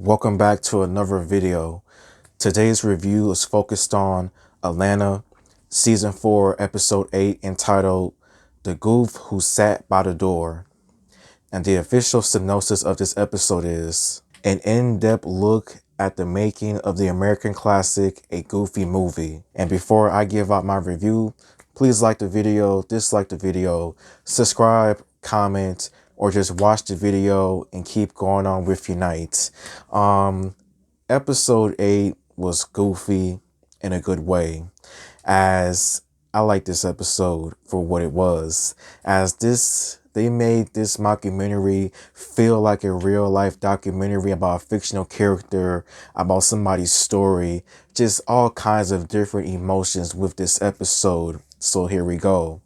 Welcome back to another video. Today's review is focused on Atlanta, Season 4, Episode 8, entitled The Goof Who Sat by the Door. And the official synopsis of this episode is an in-depth look at the making of the American classic, A Goofy Movie. And before I give out my review, please like the video, dislike the video, subscribe, comment, or just watch the video and keep going on with your night. Episode 8 was goofy in a good way, as I like this episode for what it was, as they made this mockumentary feel like a real life documentary about a fictional character, about somebody's story, just all kinds of different emotions with this episode. So here we go.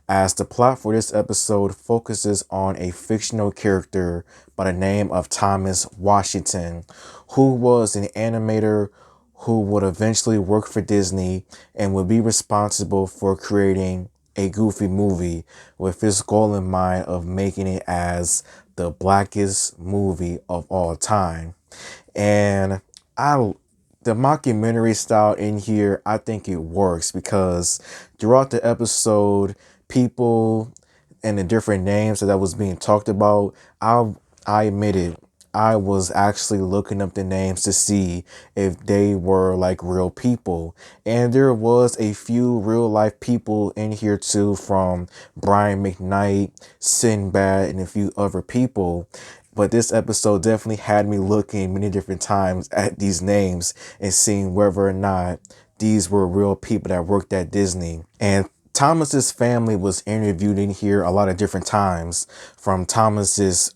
As the plot for this episode focuses on a fictional character by the name of Thomas Washington, who was an animator who would eventually work for Disney and would be responsible for creating a Goofy movie with his goal in mind of making it as the blackest movie of all time. And the mockumentary style in here, I think it works because throughout the episode, people and the different names that was being talked about, I admit it, I was actually looking up the names to see if they were like real people. And there was a few real life people in here too, from Brian McKnight, Sinbad, and a few other people. But this episode definitely had me looking many different times at these names and seeing whether or not these were real people that worked at Disney. And Thomas's family was interviewed in here a lot of different times, from Thomas's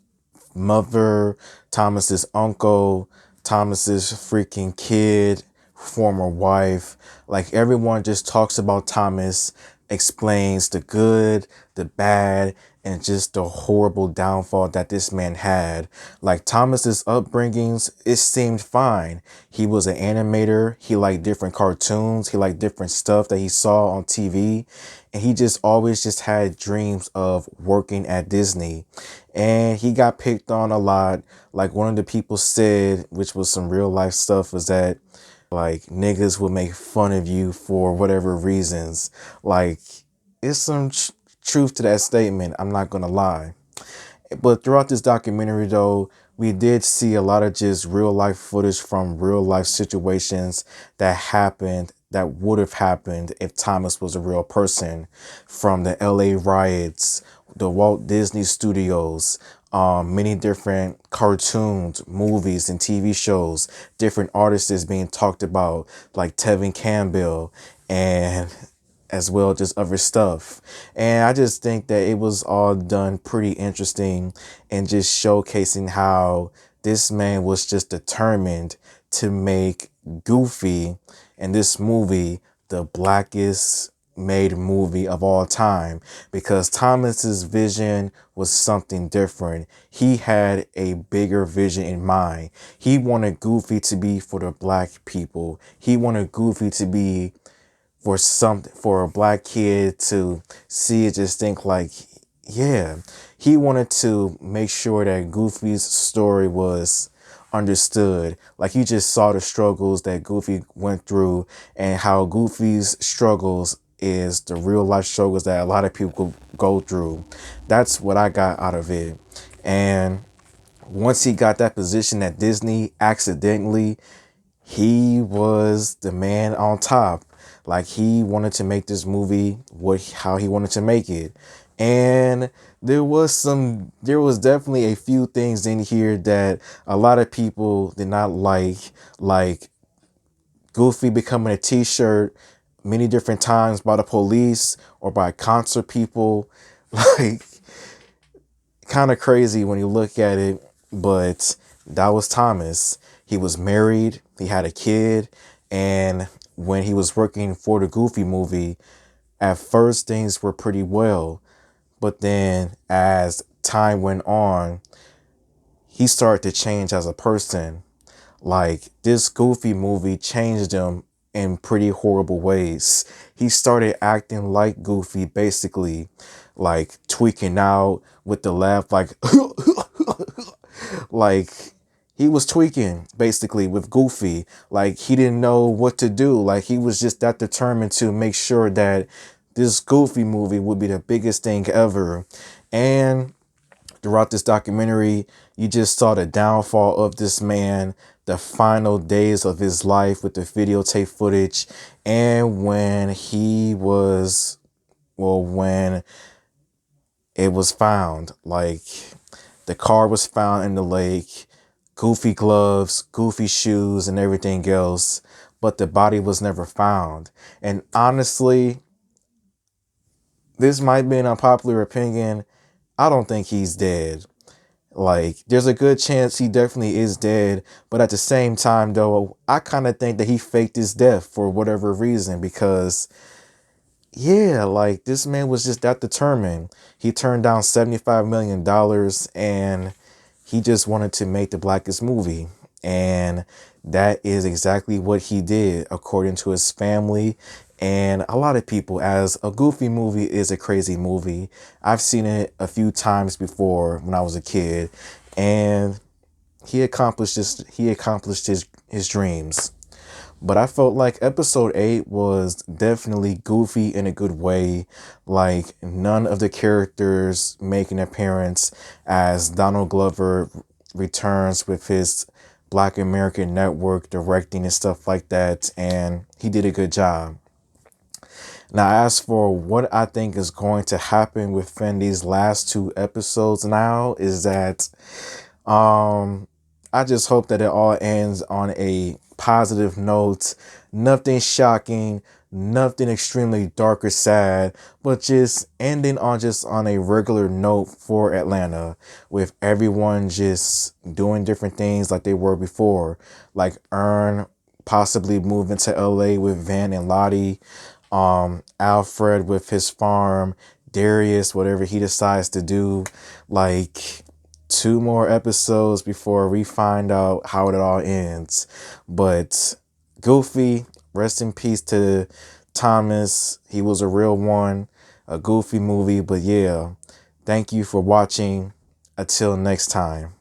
mother, Thomas's uncle, Thomas's freaking kid, former wife. Like, everyone just talks about Thomas, explains the good, the bad, and just the horrible downfall that this man had. Like, Thomas's upbringings, it seemed fine. He was an animator. He liked different cartoons. He liked different stuff that he saw on TV. And he just always just had dreams of working at Disney. And he got picked on a lot. Like, one of the people said, which was some real life stuff, was that like niggas would make fun of you for whatever reasons. Like, it's some truth to that statement, I'm not gonna lie. But throughout this documentary though, we did see a lot of just real life footage from real life situations that happened, that would have happened if Thomas was a real person. From the LA riots, the Walt Disney Studios, many different cartoons, movies, and TV shows, different artists being talked about, like Tevin Campbell, and as well just other stuff. And I just think that it was all done pretty interesting, and just showcasing how this man was just determined to make Goofy and this movie the blackest made movie of all time, because Thomas's vision was something different. He had a bigger vision in mind. He wanted Goofy to be for the black people. He wanted Goofy to be for a black kid to see it, just think like, yeah. He wanted to make sure that Goofy's story was understood. Like, you just saw the struggles that Goofy went through, and how Goofy's struggles is the real life struggles that a lot of people go through. That's what I got out of it. And once he got that position at Disney accidentally, he was the man on top. Like, he wanted to make this movie how he wanted to make it. And there was definitely a few things in here that a lot of people did not like Goofy becoming a t-shirt many different times by the police or by concert people. Like, kind of crazy when you look at it, but that was Thomas. He was married, he had a kid, and when he was working for the Goofy movie, at first things were pretty well, but then as time went on, he started to change as a person. Like, this Goofy movie changed him in pretty horrible ways. He started acting like Goofy, basically, like tweaking out with the laugh, like like he was tweaking basically with Goofy. Like he didn't know what to do. Like he was just that determined to make sure that this Goofy movie would be the biggest thing ever. And throughout this documentary, you just saw the downfall of this man, the final days of his life with the videotape footage, and when he was, well, when it was found. Like, the car was found in the lake, Goofy gloves, Goofy shoes, and everything else, but the body was never found. And honestly, this might be an unpopular opinion. I don't think he's dead. Like, there's a good chance he definitely is dead, but at the same time, though, I kind of think that he faked his death for whatever reason because, yeah, like, this man was just that determined. He turned down $75 million and he just wanted to make the blackest movie. And that is exactly what he did, according to his family and a lot of people, as a Goofy movie is a crazy movie. I've seen it a few times before when I was a kid, and he accomplished his dreams. But I felt like episode 8 was definitely goofy in a good way. Like, none of the characters make an appearance as Donald Glover returns with his Black American Network directing and stuff like that. And he did a good job. Now, as for what I think is going to happen within these last 2 episodes now is that I just hope that it all ends on a positive note. Nothing shocking, nothing extremely dark or sad, but just ending on a regular note for Atlanta, with everyone just doing different things like they were before. Like Earn possibly moving to LA with Van and Lottie, Alfred with his farm, Darius, whatever he decides to do. Like, 2 more episodes before we find out how it all ends. But Goofy, rest in peace to Thomas. He was a real one. A Goofy movie. But yeah, thank you for watching. Until next time.